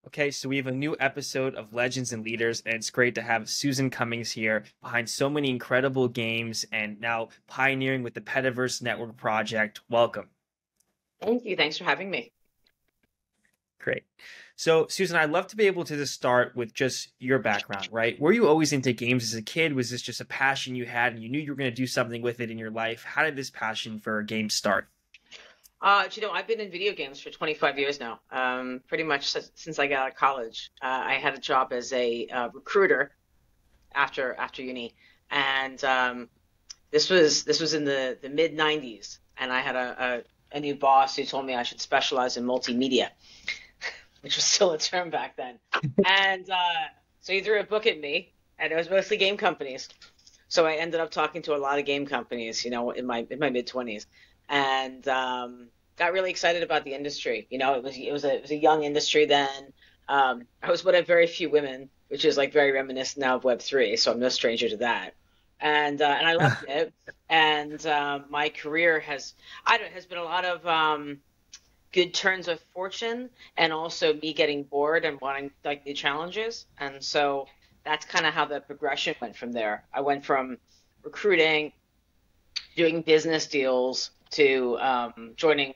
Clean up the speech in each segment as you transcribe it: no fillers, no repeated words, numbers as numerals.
Okay, so we have a new episode of Legends and Leaders, and it's great to have Susan Cummings here behind so many incredible games and now pioneering with the Petaverse Network project. Welcome. Thank you. Thanks for having me. Great. So, Susan, I'd love to be able to just start with just your background, right? Were you always into games as a kid? Was this just a passion you had and you knew you were going to do something with it in your life? How did this passion for games start? I've been in video games for 25 years now, pretty much since I got out of college. I had a job as a recruiter after uni, and this was in the mid 90s, and I had a new boss who told me I should specialize in multimedia, which was still a term back then. And so he threw a book at me, and it was mostly game companies. So I ended up talking to a lot of game companies, in my mid 20s, and got really excited about the industry. It was a young industry then. I was one of very few women, which is like very reminiscent now of Web3, so I'm no stranger to that. And I loved it. And my career has been a lot of good turns of fortune, and also me getting bored and wanting like new challenges. And so that's kind of how the progression went from there. I went from recruiting, doing business deals, to joining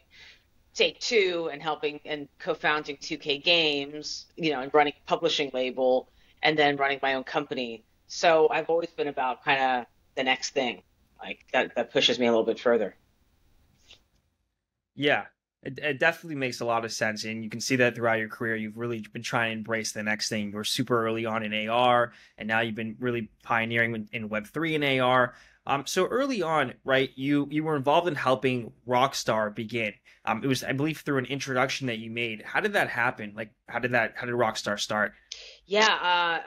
Take Two and helping and co-founding 2K Games, and running a publishing label, and then running my own company. So I've always been about kind of the next thing, like that pushes me a little bit further. Yeah, it definitely makes a lot of sense. And you can see that throughout your career. You've really been trying to embrace the next thing. You were super early on in AR, and now you've been really pioneering in Web3 and AR. So early on, right, you were involved in helping Rockstar begin. It was, I believe, through an introduction that you made. How did that happen? Like, how did Rockstar start? Yeah,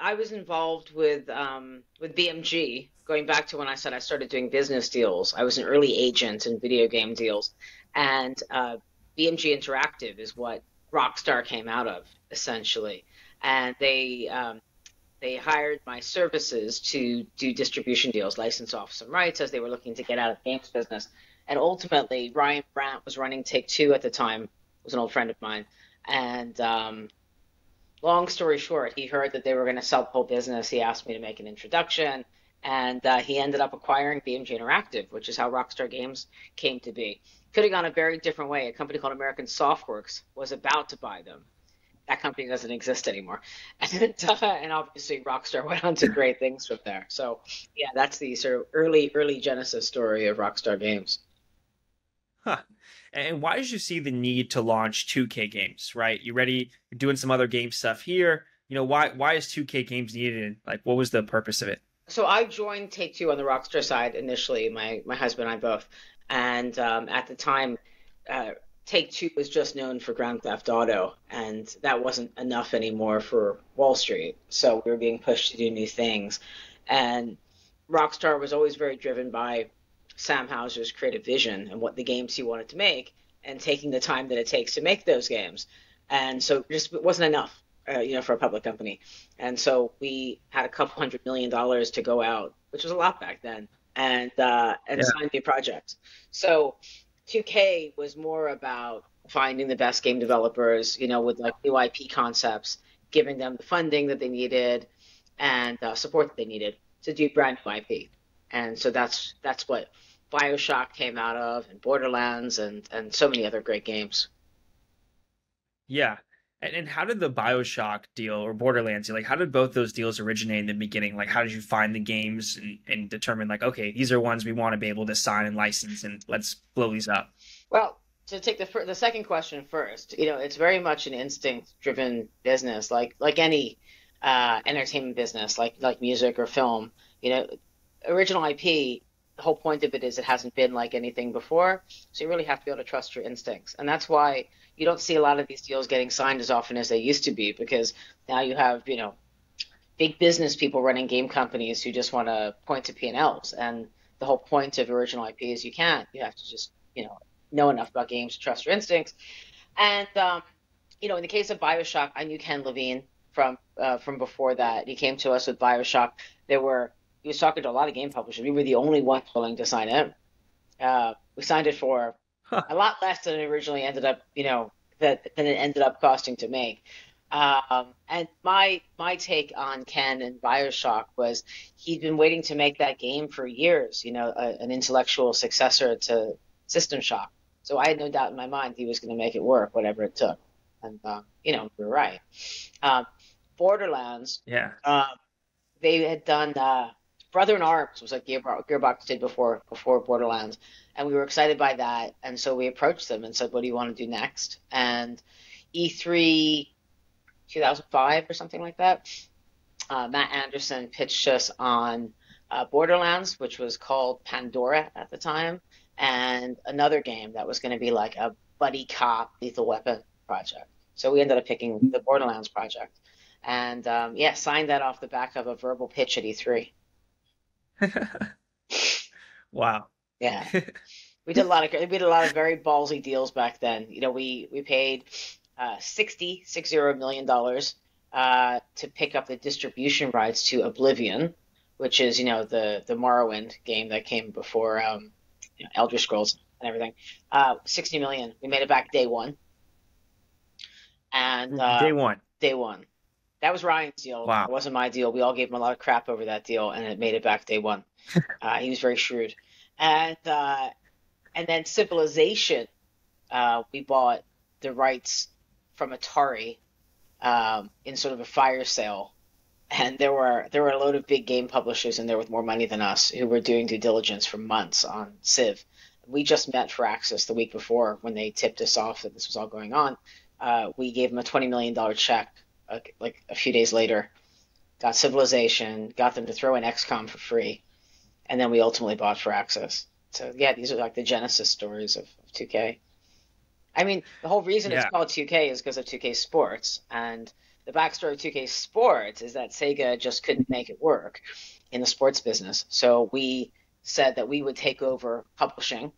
I was involved with BMG going back to when I said I started doing business deals. I was an early agent in video game deals, and BMG Interactive is what Rockstar came out of essentially, and they hired my services to do distribution deals, license off some rights as they were looking to get out of the games business. And ultimately, Ryan Brandt was running Take Two at the time, was an old friend of mine, and long story short, he heard that they were going to sell the whole business. He asked me to make an introduction, and he ended up acquiring BMG Interactive, which is how Rockstar Games came to be. Could have gone a very different way. A company called American Softworks was about to buy them. That company doesn't exist anymore, and obviously Rockstar went on to great things from there. So yeah, that's the sort of early Genesis story of Rockstar Games. Huh. And why did you see the need to launch 2K games, right? You ready? You're doing some other game stuff here. Why is 2K games needed? And like, what was the purpose of it? So I joined Take Two on the Rockstar side initially, my husband and I both, and at the time, uh, Take Two was just known for Grand Theft Auto, and that wasn't enough anymore for Wall Street. So we were being pushed to do new things, and Rockstar was always very driven by Sam Houser's creative vision and what the games he wanted to make, and taking the time that it takes to make those games. And so it wasn't enough, for a public company. And so we had a couple $100 million to go out, which was a lot back then, and Yeah. sign new projects. So 2K was more about finding the best game developers, with like new IP concepts, giving them the funding that they needed, and support that they needed to do brand new IP. And so that's what Bioshock came out of, and Borderlands, and so many other great games. Yeah. And how did the Bioshock deal or Borderlands deal, like how did both those deals originate in the beginning? Like how did you find the games and determine like, okay, these are ones we want to be able to sign and license and let's blow these up? Well, to take the second question first, it's very much an instinct-driven business, like any entertainment business, like music or film. Original IP. The whole point of it is it hasn't been like anything before, so you really have to be able to trust your instincts, and that's why you don't see a lot of these deals getting signed as often as they used to be, because now you have big business people running game companies who just want to point to P&Ls, and the whole point of original IP is you can't. You have to just know enough about games to trust your instincts. And in the case of Bioshock, I knew Ken Levine from before that. He came to us with Bioshock. He was talking to a lot of game publishers. We were the only ones willing to sign it. We signed it for Huh. a lot less than it originally ended up, than it ended up costing to make. And my take on Ken and Bioshock was he'd been waiting to make that game for years, an intellectual successor to System Shock. So I had no doubt in my mind he was going to make it work, whatever it took. And we were right. Um, Borderlands, Yeah. uh, they had done Brother in Arms was like Gearbox did before Borderlands, and we were excited by that, and so we approached them and said, "What do you want to do next?" And E3 2005 or something like that, Matt Anderson pitched us on Borderlands, which was called Pandora at the time, and another game that was going to be like a buddy cop Lethal Weapon project. So we ended up picking the Borderlands project, and yeah, signed that off the back of a verbal pitch at E3. Wow. Yeah, we did a lot of very ballsy deals back then. We paid 60 million dollars to pick up the distribution rights to Oblivion, which is the Morrowind game that came before Elder Scrolls and everything. 60 million. We made it back day one, and Day one. day one. That was Ryan's deal. It Wow. wasn't my deal. We all gave him a lot of crap over that deal, and it made it back day one. He was very shrewd, and then Civilization. We bought the rights from Atari in sort of a fire sale, and there were a load of big game publishers in there with more money than us who were doing due diligence for months on Civ. We just met Firaxis the week before when they tipped us off that this was all going on. We gave them a $20 million check like a few days later, got Civilization, got them to throw in XCOM for free, and then we ultimately bought Firaxis. So yeah, these are like the genesis stories of 2K. I mean, the whole reason it's Yeah. called 2K is because of 2K Sports, and the backstory of 2K Sports is that Sega just couldn't make it work in the sports business. So we said that we would take over publishing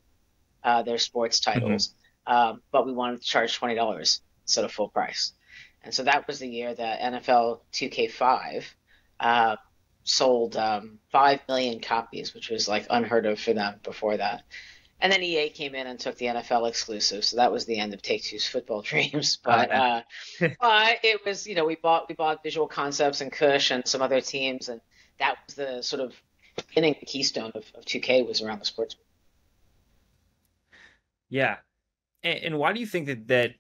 their sports Hmm. titles, but we wanted to charge $20 instead of full price. And so that was the year that NFL 2K5 uh, sold 5 million copies, which was like unheard of for them before that. And then EA came in and took the NFL exclusive, so that was the end of Take-Two's football dreams. Oh But yeah. it was, we bought Visual Concepts and Kush and some other teams, and that was the sort of beginning keystone of 2K was around the sports. Yeah. And why do you think that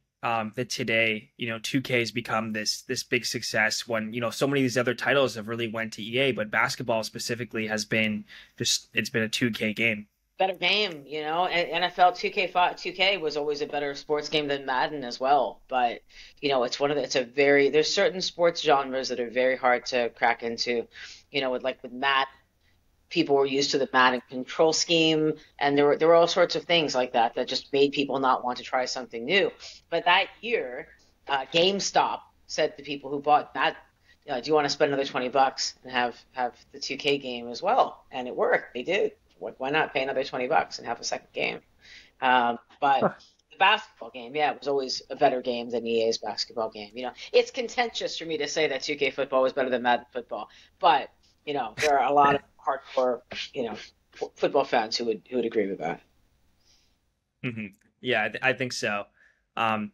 today, 2K has become this big success when, so many of these other titles have really went to EA, but basketball specifically has been just it's been a 2K game. Better game, NFL 2K5, 2K was always a better sports game than Madden as well. But there's certain sports genres that are very hard to crack into. With Madden, people were used to the Madden control scheme, and there were all sorts of things like that just made people not want to try something new. But that year, GameStop said to people who bought Madden, "Do you want to spend another $20 and have the 2K game as well?" And it worked. They did. Why not pay another $20 and have a second game? But Huh. the basketball game, yeah, it was always a better game than EA's basketball game. It's contentious for me to say that 2K football was better than Madden football, but there are a lot of hardcore, you know, football fans who would agree with that. Hmm. Yeah, I think so. Um,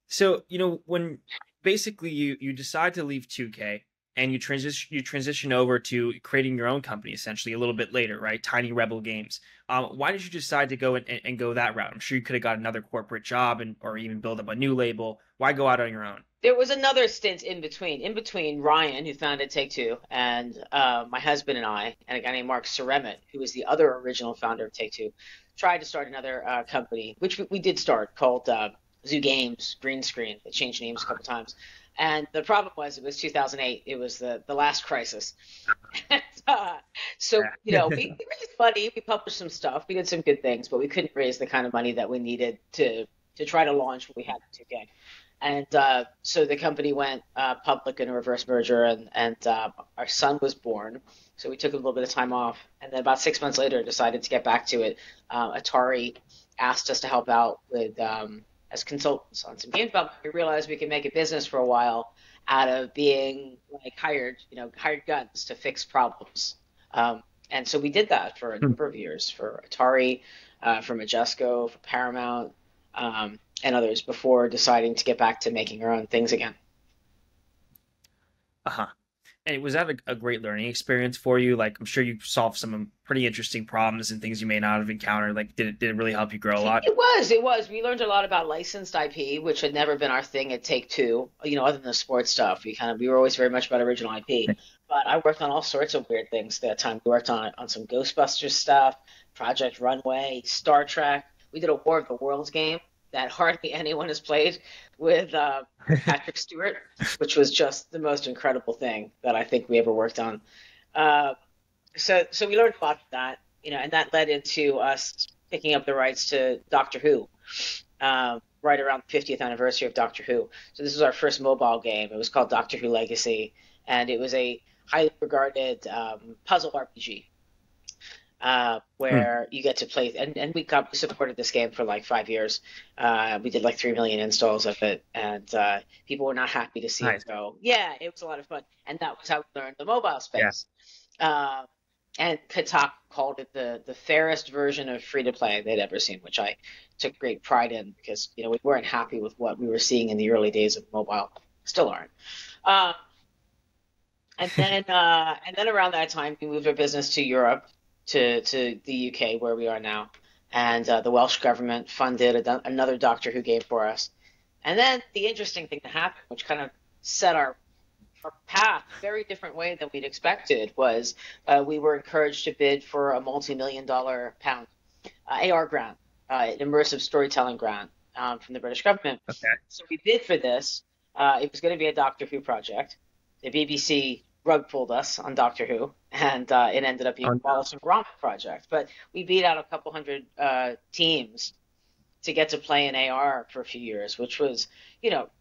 so when basically you decide to leave 2K and you transition over to creating your own company essentially a little bit later, right? Tiny Rebel Games. Why did you decide to go and go that route? I'm sure you could have got another corporate job and or even build up a new label. Why go out on your own? There was another stint in between Ryan, who founded Take Two, and my husband and I, and a guy named Mark Ceremit, who was the other original founder of Take Two, tried to start another company, which we did start, called Zoo Games Green Screen. It changed names a couple times. And the problem was it was 2008. It was the last crisis. And, so, Yeah. we raised money. We published some stuff. We did some good things, but we couldn't raise the kind of money that we needed to try to launch what we had to get. And so the company went public in a reverse merger, and our son was born. So we took a little bit of time off, and then about 6 months later, decided to get back to it. Atari asked us to help out with as consultants on some game development. We realized we could make a business for a while out of being like hired guns to fix problems. And so we did that for a number of years for Atari, for Majesco, for Paramount, and others before deciding to get back to making our own things again. Uh-huh. And was that a great learning experience for you? Like, I'm sure you solved some pretty interesting problems and things you may not have encountered. Like, did it really help you grow a lot? It was. We learned a lot about licensed IP, which had never been our thing at Take-Two, other than the sports stuff. We were always very much about original IP. But I worked on all sorts of weird things that time. We worked on some Ghostbusters stuff, Project Runway, Star Trek. We did a War of the Worlds game that hardly anyone has played with Patrick Stewart, which was just the most incredible thing that I think we ever worked on. Uh, so we learned about that, and that led into us picking up the rights to Doctor Who, right around the 50th anniversary of Doctor Who. So this was our first mobile game. It was called Doctor Who Legacy, and it was a highly regarded puzzle RPG Hmm. where you get to play, and we supported this game for like 5 years. We did like 3 million installs of it, and people were not happy to see it Nice. go. Yeah, it was a lot of fun, and that was how we learned the mobile Yeah. space. Uh, and Kotaku called it the fairest version of free to play they'd ever seen, which I took great pride in because we weren't happy with what we were seeing in the early days of mobile, still aren't. Uh, and then around that time, we moved our business to Europe, to the UK, where we are now, and the Welsh government funded another Doctor Who game for us. And then the interesting thing that happened, which kind of set our path a very different way than we'd expected, was we were encouraged to bid for a multi-million-dollar pound AR grant, an immersive storytelling grant from the British government. Okay. So we bid for this. It was going to be a Doctor Who project. The BBC rug pulled us on Doctor Who, and it ended up being Oh, a no. Wallace and Gromit project. But we beat out a couple hundred teams to get to play in AR for a few years, which was,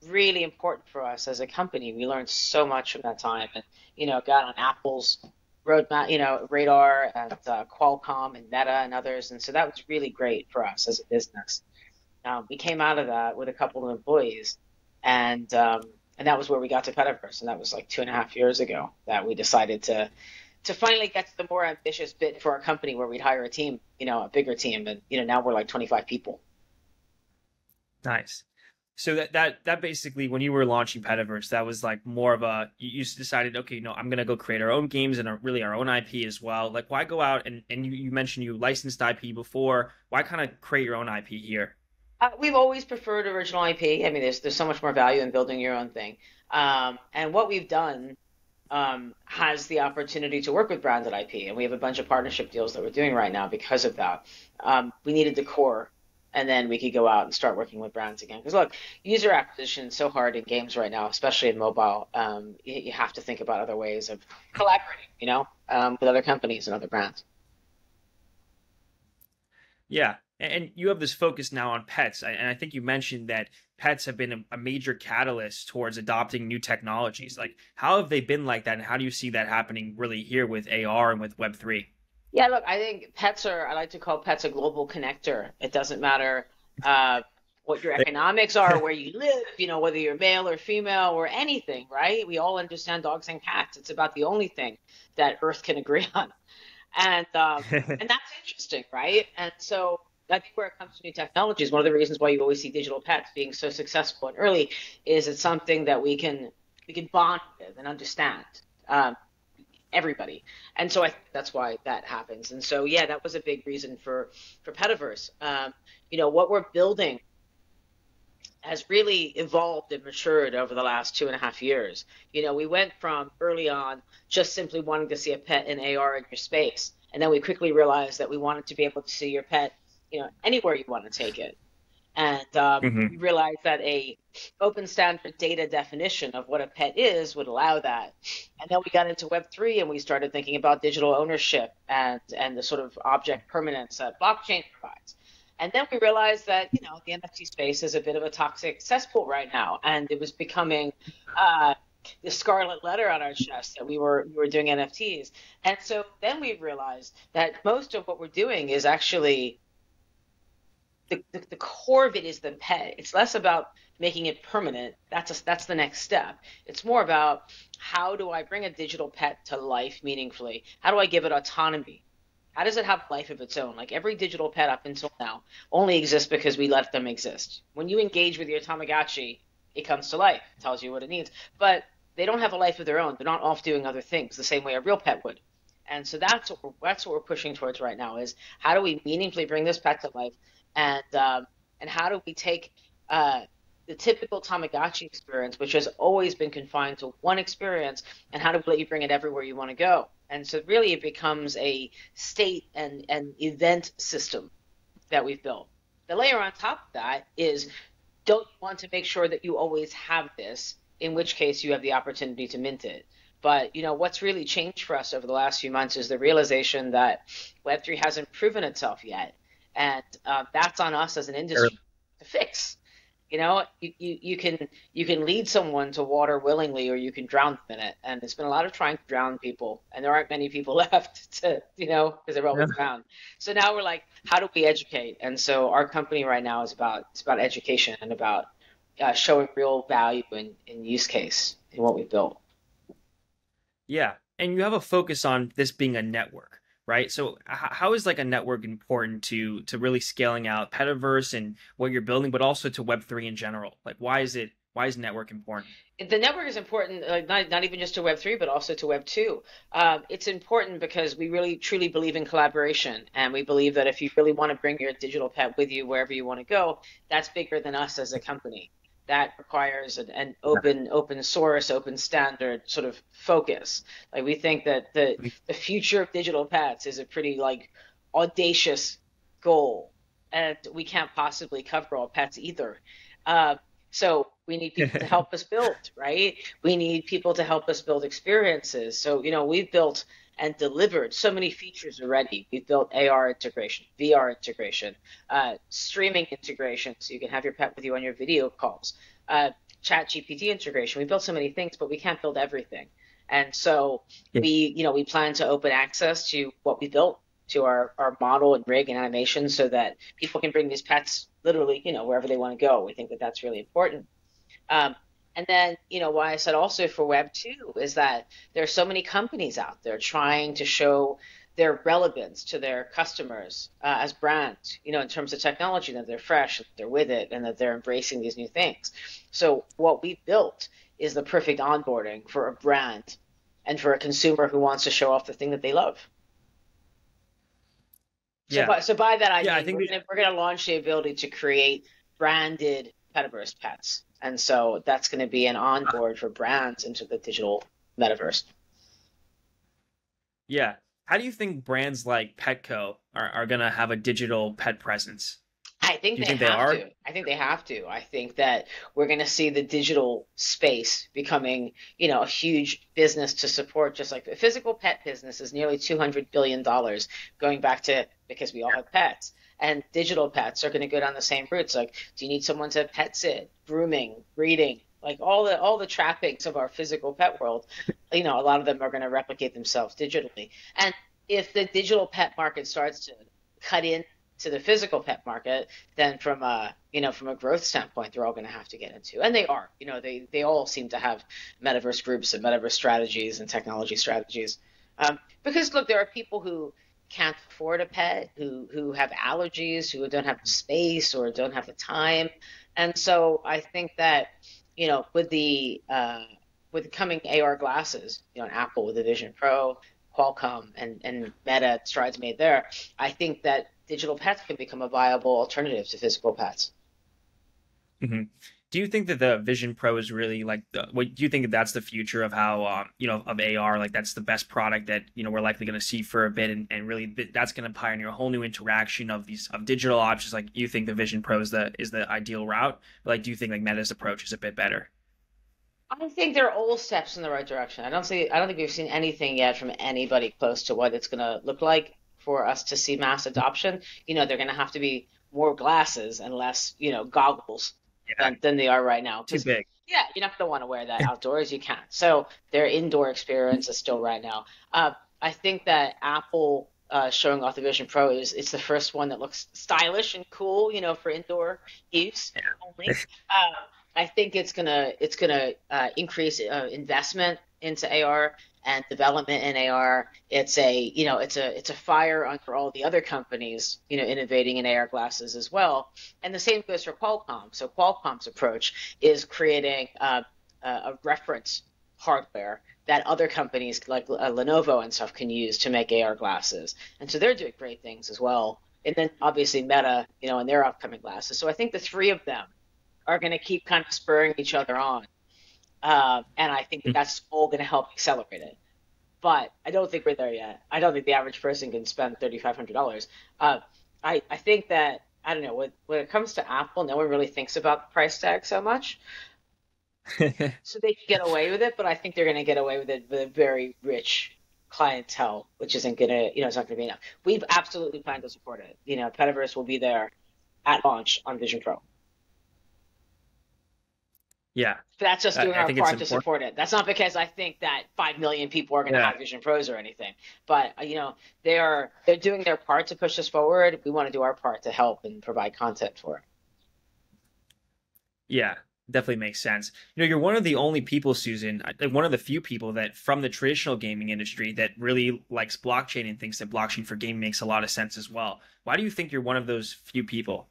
really important for us as a company. We learned so much from that time, and got on Apple's roadmap, radar, and Qualcomm and Meta and others, and so that was really great for us as a business. We came out of that with a couple of employees, and that was where we got to Petaverse, and that was like 2.5 years ago that we decided to finally get to the more ambitious bit for our company where we'd hire a team, a bigger team, and now we're like 25 people. Nice. So that basically, when you were launching Petaverse, that was like more of you just decided, okay, no, I'm gonna go create our own games and really our own IP as well. Like, why go out and you mentioned you licensed IP before? Why kind of create your own IP here? We've always preferred original IP. I mean, there's so much more value in building your own thing. And what we've done has the opportunity to work with branded IP, and we have a bunch of partnership deals that we're doing right now because of that. We needed the core, and then we could go out and start working with brands again. Because look, user acquisition is so hard in games right now, especially in mobile. You have to think about other ways of collaborating, with other companies and other brands. Yeah, and you have this focus now on pets, and I think you mentioned that pets have been a major catalyst towards adopting new technologies. Like, how have they been like that, and how do you see that happening really here with AR and with Web3? Yeah, look, I think I like to call pets a global connector. It doesn't matter uh, what your economics are, where you live, whether you're male or female or anything, right? We all understand dogs and cats. It's about the only thing that Earth can agree on. And that's interesting, right? And so I think where it comes to new technologies, one of the reasons why you always see digital pets being so successful and early is it's something that we can bond with and understand. Um, Everybody. And so I think that's why that happens. And so yeah, that was a big reason for Petaverse. What we're building has really evolved and matured over the last 2.5 years. We went from early on just simply wanting to see a pet in AR in your space, and then we quickly realized that we wanted to be able to see your pet, anywhere you want to take it. And Hmm. we realized that a open standard data definition of what a pet is would allow that. And then we got into Web3 and we started thinking about digital ownership and the sort of object permanence that blockchain provides. And then we realized that, the NFT space is a bit of a toxic cesspool right now. And it was becoming uh, the scarlet letter on our chest that we were doing NFTs. And so then we realized that most of what we're doing is actually the core of it is the pet. It's less about making it permanent. That's the next step. It's more about how do I bring a digital pet to life meaningfully? How do I give it autonomy? How does it have life of its own? Like every digital pet up until now only exists because we let them exist. When you engage with your Tamagotchi, it comes to life, tells you what it needs. But they don't have a life of their own. They're not off doing other things the same way a real pet would. And so that's what we're pushing towards right now is how do we meaningfully bring this pet to life, and how do we take the typical Tamagotchi experience, which has always been confined to one experience, and how do we let you bring it everywhere you want to go? And so really it becomes a state and event system that we've built. The layer on top of that is, don't you want to make sure that you always have this, in which case you have the opportunity to mint it. But what's really changed for us over the last few months is the realization that Web3 hasn't proven itself yet, and that's on us as an industry to fix. You can lead someone to water willingly, or you can drown them in it. And there's been a lot of trying to drown people, and there aren't many people left to, because they're always drowned. So now we're like, how do we educate? And so our company right now is about education and about showing real value in use case in what we've built. Yeah, and you have a focus on this being a network, right? So how is like a network important to really scaling out Petaverse and what you're building, but also to Web3 in general? Like, why is network important? The network is important, not even just to Web3, but also to Web2. It's important because we really truly believe in collaboration, and we believe that if you really want to bring your digital pet with you wherever you want to go, that's bigger than us as a company. That requires an open source, open standard sort of focus. Like, we think that the future of digital pets is a pretty audacious goal, and we can't possibly cover all pets either. So we need people to help us build, right? We need people to help us build experiences. So we've built and delivered so many features already. We've built AR integration, VR integration, streaming integration, so you can have your pet with you on your video calls, ChatGPT integration. We built so many things, but we can't build everything. And so we plan to open access to what we built, to our model and rig and animation, so that people can bring these pets literally, wherever they want to go. We think that that's really important. And then, why I said also for Web 2 is that there are so many companies out there trying to show their relevance to their customers as brands, in terms of technology, that they're fresh, that they're with it, and that they're embracing these new things. So what we built is the perfect onboarding for a brand and for a consumer who wants to show off the thing that they love. Yeah. So by that, I think we're going to launch the ability to create branded Petaverse pets. And so that's going to be an onboard for brands into the digital metaverse. Yeah. How do you think brands like Petco are going to have a digital pet presence? I think they have to. I think they have to. I think that we're going to see the digital space becoming, a huge business to support, just like the physical pet business is nearly $200 billion going back to because we all have pets. And digital pets are going to go down the same routes. Like, do you need someone to pet sit, grooming, breeding, like all the trappings of our physical pet world? A lot of them are going to replicate themselves digitally. And if the digital pet market starts to cut in to the physical pet market, then from a growth standpoint, they're all going to have to get into, and they are. They all seem to have metaverse groups and metaverse strategies and technology strategies. Because look, there are people who can't afford a pet, who have allergies, who don't have the space or don't have the time. And so I think that, with the coming AR glasses, Apple with the Vision Pro, Qualcomm and Meta, strides made there, I think that digital pets can become a viable alternative to physical pets. Mm-hmm. Do you think that the Vision Pro is really what do you think that that's the future of how, of AR? Like, that's the best product that, we're likely going to see for a bit, and really that's going to pioneer a whole new interaction of digital options. Like, you think the Vision Pro is the ideal route? Like, do you think Meta's approach is a bit better? I think they're all steps in the right direction. I don't think we've seen anything yet from anybody close to what it's going to look like for us to see mass adoption. They're going to have to be more glasses and less, goggles than they are right now. Too big. Yeah, you're not going to want to wear that outdoors. You can't. So their indoor experience is still right now. I think that Apple showing off the Vision Pro it's the first one that looks stylish and cool, for indoor use only. I think it's gonna increase investment into AR and development in AR. It's a fire under all the other companies, innovating in AR glasses as well. And the same goes for Qualcomm. So Qualcomm's approach is creating a reference hardware that other companies like Lenovo and stuff can use to make AR glasses. And so they're doing great things as well. And then obviously Meta, and their upcoming glasses. So I think the three of them are going to keep kind of spurring each other on. And I think that that's all going to help accelerate it. But I don't think we're there yet. I don't think the average person can spend $3,500. I think that, I don't know, when it comes to Apple, no one really thinks about the price tag so much. So they can get away with it, but I think they're going to get away with it with a very rich clientele, which isn't going to, it's not going to be enough. We've absolutely planned to support it. Petaverse will be there at launch on Vision Pro. Yeah, But that's just doing I our think it's part to important. support it. That's not because I think that 5 million people are going to Yeah. have Vision Pros or anything. But they're doing their part to push us forward. We want to do our part to help and provide content for it. Yeah, definitely makes sense. You're one of the only people, Susan, like one of the few people that from the traditional gaming industry that really likes blockchain and thinks that blockchain for gaming makes a lot of sense as well. Why do you think you're one of those few people?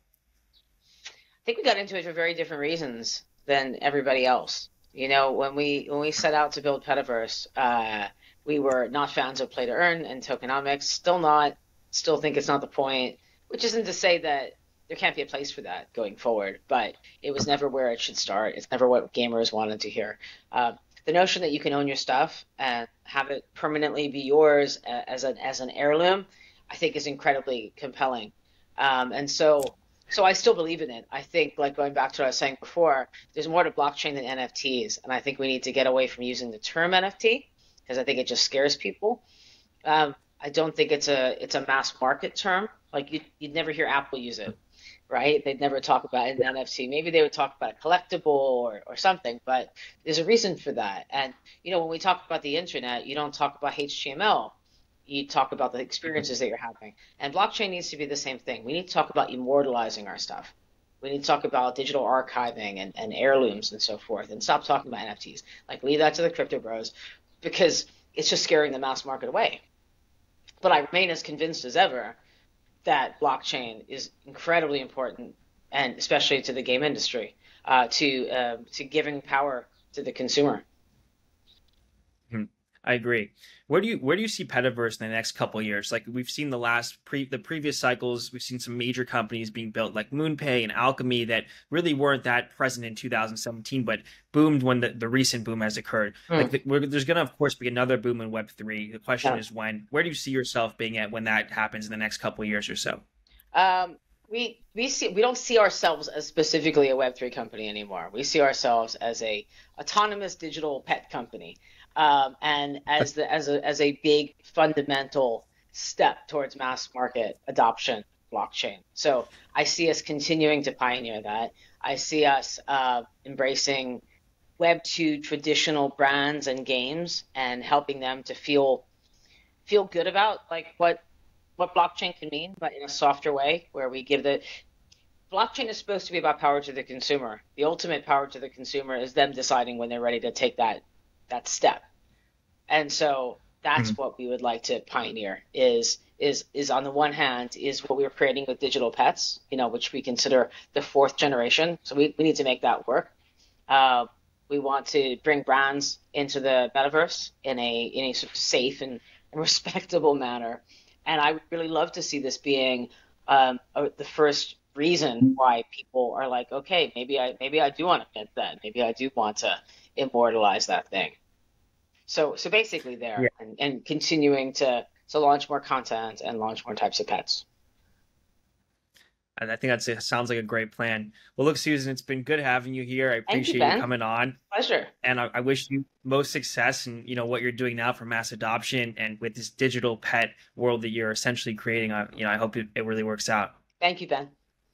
I think we got into it for very different reasons than everybody else. When we set out to build Petaverse, we were not fans of play to earn and tokenomics. Still not. Still think it's not the point. Which isn't to say that there can't be a place for that going forward, but it was never where it should start. It's never what gamers wanted to hear. The notion that you can own your stuff and have it permanently be yours as an heirloom, I think is incredibly compelling. And so I still believe in it. I think, like going back to what I was saying before, there's more to blockchain than NFTs, and I think we need to get away from using the term NFT because I think it just scares people. I don't think it's a mass market term. Like you'd never hear Apple use it, right? They'd never talk about an NFT. Maybe they would talk about a collectible or something, but there's a reason for that. And when we talk about the internet, you don't talk about HTML. You talk about the experiences that you're having. And blockchain needs to be the same thing. We need to talk about immortalizing our stuff. We need to talk about digital archiving and heirlooms and so forth, and stop talking about NFTs. Like leave that to the crypto bros because it's just scaring the mass market away. But I remain as convinced as ever that blockchain is incredibly important, and especially to the game industry, to giving power to the consumer. Mhm. I agree. Where do you see Petaverse in the next couple of years? Like we've seen the previous cycles, we've seen some major companies being built like MoonPay and Alchemy that really weren't that present in 2017, but boomed when the recent boom has occurred. Hmm. Like there's gonna of course be another boom in Web3. The question Yeah. is when. Where do you see yourself being at when that happens in the next couple of years or so? We don't see ourselves as specifically a Web3 company anymore. We see ourselves as a autonomous digital pet company, and as a big fundamental step towards mass market adoption blockchain. So I see us continuing to pioneer that. I see us embracing Web2 traditional brands and games and helping them to feel good about like what blockchain can mean, but in a softer way, where we give the blockchain is supposed to be about power to the consumer. The ultimate power to the consumer is them deciding when they're ready to take that step. And so that's Mhm. what we would like to pioneer is on the one hand is what we are creating with digital pets, which we consider the fourth generation. So we need to make that work. Uh, we want to bring brands into the metaverse in a sort of safe and respectable manner. And I would really love to see this being the first reason why people are like, okay, maybe I do want to get that. Maybe I do want to immortalize that thing. So basically Yeah. there and continuing to launch more content and launch more types of pets. And I think sounds like a great plan. Well, look, Susan, it's been good having you here. I Thank you, appreciate you Ben. coming on. Pleasure. And I wish you most success in what you're doing now for mass adoption and with this digital pet world that you're essentially creating. I hope it really works out. Thank you, Ben.